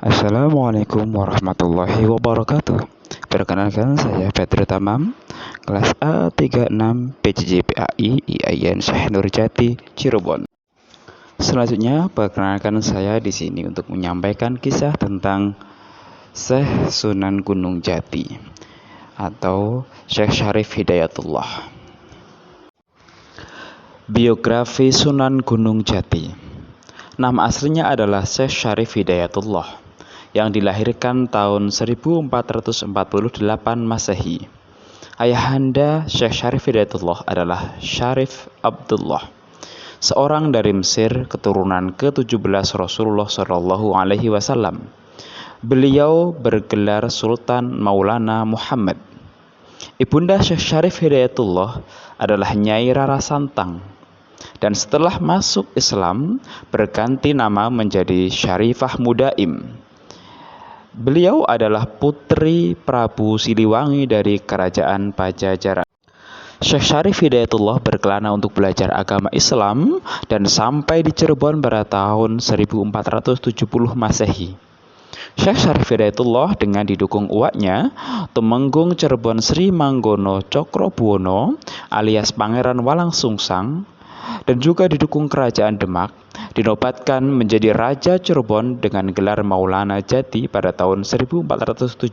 Assalamualaikum warahmatullahi wabarakatuh. Perkenalkan, saya Petri Tamam, kelas A36 PJJ-PAI IAIN Syekh Nurjati, Cirebon. Selanjutnya, perkenalkan saya di sini untuk menyampaikan kisah tentang Syekh Sunan Gunung Jati atau Syekh Syarif Hidayatullah. Biografi Sunan Gunung Jati. Nama aslinya adalah Syekh Syarif Hidayatullah yang dilahirkan tahun 1448 Masehi. Ayahanda Syekh Syarif Hidayatullah adalah Syarif Abdullah, seorang dari Mesir keturunan ke-17 Rasulullah SAW. Beliau bergelar Sultan Maulana Muhammad. Ibunda Syekh Syarif Hidayatullah adalah Nyai Rara Santang, dan setelah masuk Islam berganti nama menjadi Syarifah Mudaim. Beliau adalah putri Prabu Siliwangi dari Kerajaan Pajajaran. Syekh Syarif Hidayatullah berkelana untuk belajar agama Islam dan sampai di Cirebon pada tahun 1470 Masehi. Syekh Syarif Hidayatullah dengan didukung uaknya, Tumenggung Cirebon Sri Manggono Cokrobuwono alias Pangeran Walangsungsang, dan juga didukung Kerajaan Demak, dinobatkan menjadi Raja Cirebon dengan gelar Maulana Jati pada tahun 1479.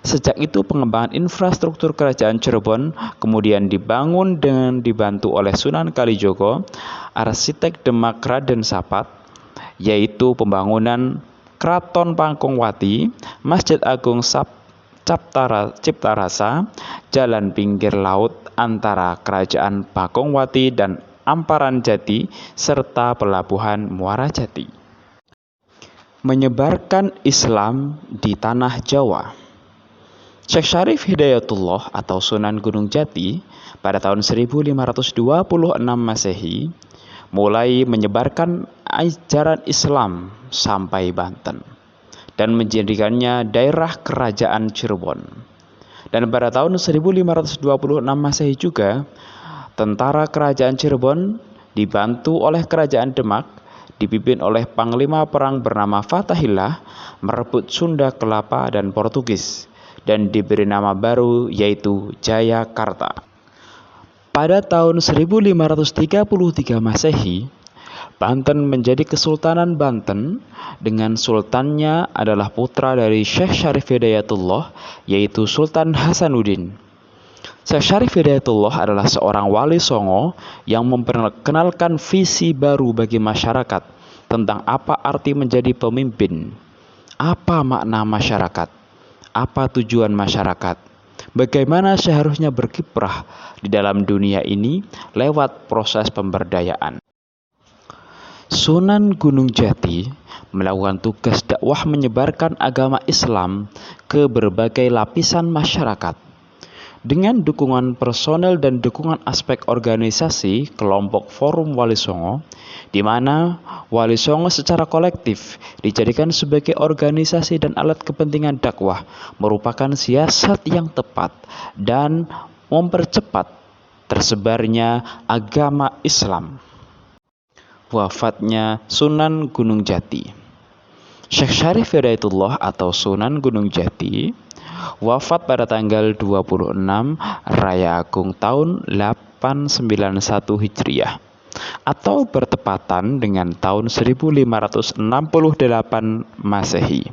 Sejak itu pengembangan infrastruktur Kerajaan Cirebon kemudian dibangun dengan dibantu oleh Sunan Kalijogo, arsitek Demak Raden Sapat, yaitu pembangunan Kraton Pangkongwati, Masjid Agung Ciptarasa, jalan pinggir laut antara Kerajaan Pakongwati dan Amparan Jati, serta pelabuhan Muara Jati. Menyebarkan Islam di tanah Jawa. Syekh Syarif Hidayatullah atau Sunan Gunung Jati pada tahun 1526 Masehi mulai menyebarkan ajaran Islam sampai Banten dan menjadikannya daerah kerajaan Cirebon. Dan pada tahun 1526 Masehi juga, tentara kerajaan Cirebon dibantu oleh kerajaan Demak dipimpin oleh panglima perang bernama Fatahillah merebut Sunda Kelapa dan Portugis dan diberi nama baru yaitu Jayakarta. Pada tahun 1533 Masehi, Banten menjadi Kesultanan Banten dengan sultannya adalah putra dari Syekh Syarif Hidayatullah yaitu Sultan Hasanuddin. Syekh Syarif Hidayatullah adalah seorang wali songo yang memperkenalkan visi baru bagi masyarakat tentang apa arti menjadi pemimpin, apa makna masyarakat, apa tujuan masyarakat, bagaimana seharusnya berkiprah di dalam dunia ini lewat proses pemberdayaan. Sunan Gunung Jati melakukan tugas dakwah menyebarkan agama Islam ke berbagai lapisan masyarakat. Dengan dukungan personel dan dukungan aspek organisasi kelompok Forum Wali Songo, di mana Wali Songo secara kolektif dijadikan sebagai organisasi dan alat kepentingan dakwah, merupakan siasat yang tepat dan mempercepat tersebarnya agama Islam. Wafatnya Sunan Gunung Jati. Syekh Syarif Hidayatullah atau Sunan Gunung Jati wafat pada tanggal 26 Raya Agung tahun 891 Hijriah atau bertepatan dengan tahun 1568 Masehi.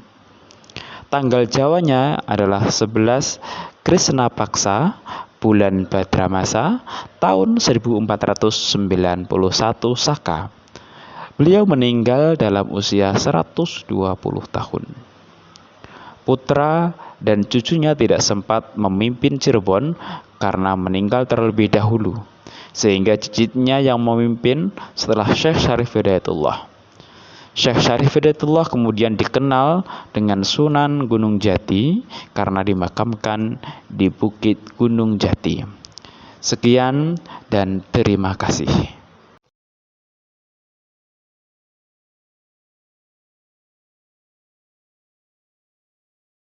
Tanggal Jawanya adalah 11 Krisna Paksa bulan Badramasa tahun 1491 Saka. Beliau meninggal dalam usia 120 tahun. Putra dan cucunya tidak sempat memimpin Cirebon karena meninggal terlebih dahulu, sehingga cicitnya yang memimpin setelah Syekh Syarif Hidayatullah. Syekh Syarif Hidayatullah kemudian dikenal dengan Sunan Gunung Jati karena dimakamkan di Bukit Gunung Jati. Sekian dan terima kasih.